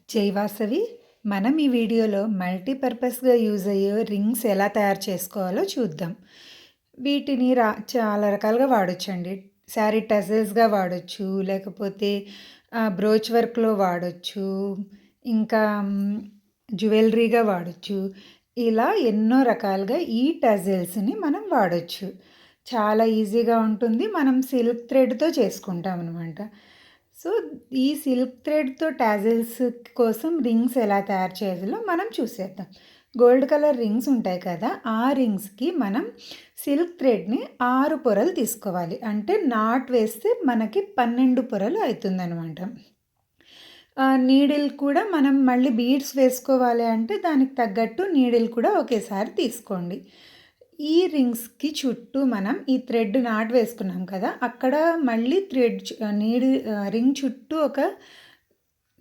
జై వాసవి. మనం ఈ వీడియోలో మల్టీపర్పస్‌గా యూజ్ అయ్యే రింగ్స్ ఎలా తయారు చేసుకోవాలో చూద్దాం. వీటిని చాలా రకాలుగా వాడొచ్చండి. శారీ టజిల్స్‌గా వాడొచ్చు, లేకపోతే బ్రోచ్ వర్క్‌లో వాడొచ్చు, ఇంకా జ్యువెలరీగా వాడొచ్చు. ఇలా ఎన్నో రకాలుగా ఈ టజిల్స్‌ని మనం వాడొచ్చు. చాలా ఈజీగా ఉంటుంది. మనం సిల్క్ థ్రెడ్‌తో చేసుకుంటామనమాట. సో, ఈ సిల్క్ థ్రెడ్‌తో టాజిల్స్ కోసం రింగ్స్ ఎలా తయారు చేయాలో మనం చూసేద్దాం. గోల్డ్ కలర్ రింగ్స్ ఉంటాయి కదా! ఆ రింగ్స్‌కి మనం సిల్క్ థ్రెడ్‌ని 6 పొరలు తీసుకోవాలి. అంటే నాట్ వేస్తే మనకి 12 పొరలు అయితుందనమాట. నీడిల్ కూడా మనం మళ్ళీ బీడ్స్ వేసుకోవాలి అంటే దానికి తగ్గట్టు నీడిల్ కూడా ఒకేసారి తీసుకోండి. ఈ రింగ్స్‌కి చుట్టూ మనం ఈ థ్రెడ్ నాట్ వేసుకున్నాం కదా! అక్కడ మళ్ళీ రింగ్ చుట్టూ ఒక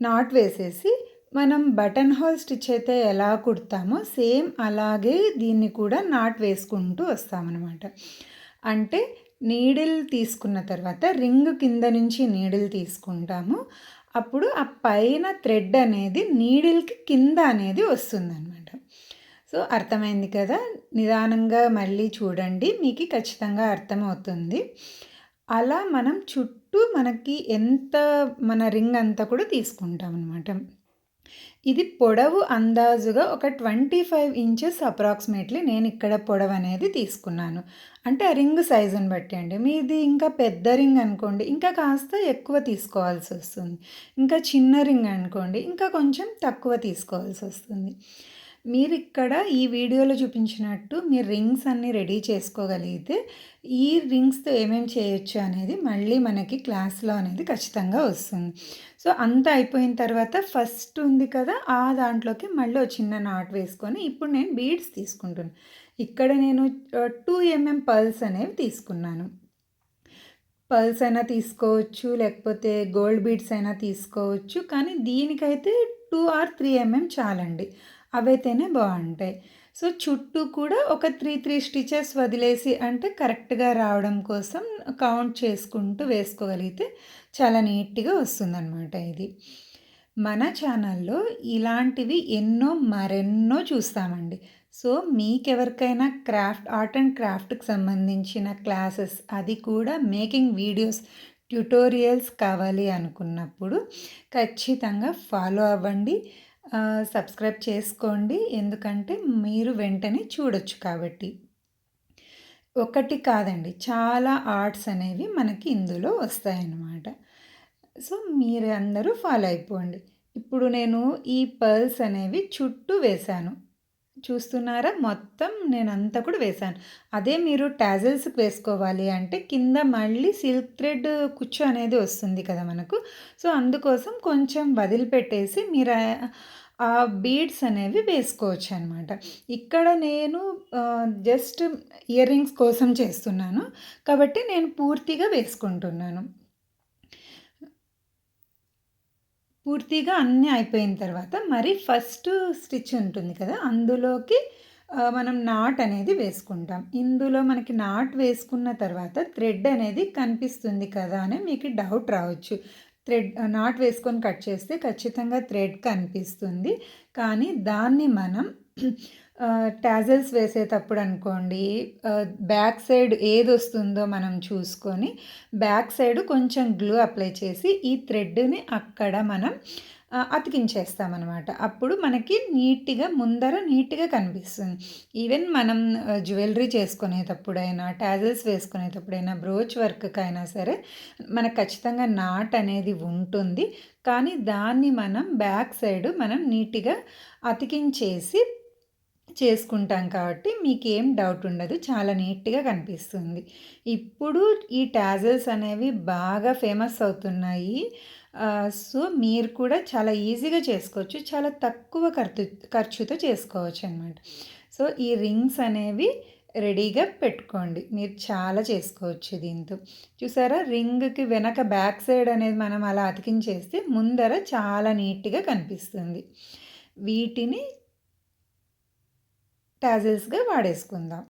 నాట్ వేసేసి మనం బటన్ హోల్ స్టిచ్ అయితే ఎలా కుడతామో సేమ్ అలాగే దీన్ని కూడా నాట్ వేసుకుంటూ వస్తామనమాట. అంటే నీడిల్ తీసుకున్న తర్వాత రింగ్ కింద నుంచి నీడిల్ తీసుకుంటాము. అప్పుడు ఆ పైన థ్రెడ్ అనేది నీడిల్‌కి కింద అనేది వస్తుందనమాట. సో, అర్థమైంది కదా! నిదానంగా మళ్ళీ చూడండి. మీకు ఖచ్చితంగా అర్థమవుతుంది. అలా మనం చుట్టూ మనకి మన రింగ్ అంతా కూడా తీసుకుంటామనమాట. ఇది పొడవు అందాజుగా ఒక 25 ఇంచెస్ అప్రాక్సిమేట్‌లీ నేనిక్కడ పొడవనేది తీసుకున్నాను. అంటే ఆ రింగ్ సైజుని బట్టి అండి. మీది ఇంకా పెద్ద రింగ్ అనుకోండి, ఇంకా కాస్త ఎక్కువ తీసుకోవాల్సొస్తుంది. ఇంకా చిన్న రింగ్ అనుకోండి, ఇంకా కొంచెం తక్కువ తీసుకోవాల్సొస్తుంది. మీరిక్కడ ఈ వీడియోలో చూపించినట్టు మీరు రింగ్స్ అన్నీ రెడీ చేసుకోగలిగితే, ఈ రింగ్స్‌తో ఏమేమి చేయొచ్చు అనేది మళ్ళీ మనకి క్లాస్‌లో అనేది ఖచ్చితంగా వస్తుంది. సో, అంతా అయిపోయిన తర్వాత ఫస్ట్ ఉంది కదా! ఆ దాంట్లోకి మళ్ళీ ఓ చిన్న నాట్ వేసుకొని ఇప్పుడు నేను బీడ్స్ తీసుకుంటున్నాను. ఇక్కడ నేను 2 పర్ల్స్ అనేవి తీసుకున్నాను. పర్ల్స్ అయినా తీసుకోవచ్చు, లేకపోతే గోల్డ్ బీడ్స్ అయినా తీసుకోవచ్చు. కానీ దీనికైతే 2 ఆర్ 3 చాలండి. అవైతేనే బావుంటాయి. సో, చుట్టూ కూడా ఒక 3 స్టిచెస్ వదిలేసి అంటే కరెక్ట్‌గా రావడం కోసం కౌంట్ చేసుకుంటూ వేసుకోగలిగితే చాలా నీట్‌గా వస్తుందనమాట ఇది. మన ఛానల్‌లో ఇలాంటివి మరెన్నో చూస్తామండి. సో, మీకెవరికైనా ఆర్ట్ అండ్ క్రాఫ్ట్‌కి సంబంధించిన క్లాసెస్, అది కూడా మేకింగ్ వీడియోస్, ట్యుటోరియల్స్ కావాలి అనుకున్నప్పుడు ఖచ్చితంగా ఫాలో అవ్వండి. సబ్స్క్రైబ్ చేసుకోండి. ఎందుకంటే మీరు వెంటనే చూడొచ్చు కాబట్టి. ఒకటి కాదండి, చాలా ఆర్ట్స్ అనేవి మనకి ఇందులో వస్తాయన్నమాట. సో, మీరు అందరూ ఫాలో అయిపోండి. ఇప్పుడు నేను ఈ పర్ల్స్ అనేవి చుట్టూ వేశాను. చూస్తున్నారా? మొత్తం నేనంతా కూడా వేశాను. అదే మీరు టాజిల్స్‌కి వేసుకోవాలి అంటే కింద మళ్ళీ సిల్క్ థ్రెడ్ కుచ్చు అనేది వస్తుంది కదా మనకు. సో, అందుకోసం కొంచెం వదిలిపెట్టేసి మీరు ఆ బీడ్స్ అనేవి వేసుకోవచ్చనమాట. ఇక్కడ నేను జస్ట్ ఇయర్ రింగ్స్ కోసం చేస్తున్నాను. కాబట్టి నేను పూర్తిగా వేసుకుంటున్నాను. పూర్తిగా అన్నీ అయిపోయిన తర్వాత మరి ఫస్ట్ స్టిచ్ ఉంటుంది కదా! అందులోకి మనం నాట్ అనేది వేసుకుంటాం. ఇందులో మనకి నాట్ వేసుకున్న తర్వాత థ్రెడ్ అనేది కనిపిస్తుంది కదా అని మీకు డౌట్ రావచ్చు. నాట్ వేసుకొని కట్ చేస్తే ఖచ్చితంగా థ్రెడ్ కనిపిస్తుంది. కానీ దాన్ని మనం టాజల్స్ వేసేటప్పుడు అనుకోండి, బ్యాక్ సైడ్ ఏదొస్తుందో మనం చూసుకొని బ్యాక్ సైడ్ కొంచెం గ్లూ అప్లై చేసి ఈ థ్రెడ్‌ని అక్కడ మనం అతికించేస్తామనమాట. అప్పుడు మనకి ముందర నీట్‌గా కనిపిస్తుంది. ఈవెన్ మనం జ్యువెలరీ చేసుకునేటప్పుడైనా, టాజిల్స్ వేసుకునేటప్పుడైనా, బ్రోచ్ వర్క్‌కైనా సరే మనకు ఖచ్చితంగా నాట్ అనేది ఉంటుంది. కానీ దాన్ని మనం బ్యాక్ సైడ్ మనం నీట్‌గా అతికించేసి చేసుకుంటాం కాబట్టి మీకేం డౌట్ ఉండదు. చాలా నీట్‌గా కనిపిస్తుంది. ఇప్పుడు ఈ టాజల్స్ అనేవి బాగా ఫేమస్ అవుతున్నాయి. సో, మీరు కూడా చాలా ఈజీగా చేసుకోవచ్చు. చాలా తక్కువ ఖర్చుతో చేసుకోవచ్చనమాట. సో, ఈ రింగ్స్ అనేవి రెడీగా పెట్టుకోండి. మీరు చాలా చేసుకోవచ్చు దీంతో. చూసారా? రింగ్‌కి వెనక బ్యాక్ సైడ్ అనేది మనం అలా అతికించేస్తే ముందర చాలా నీట్‌గా కనిపిస్తుంది. వీటిని టాజిల్స్‌గా వాడేసుకుందాం.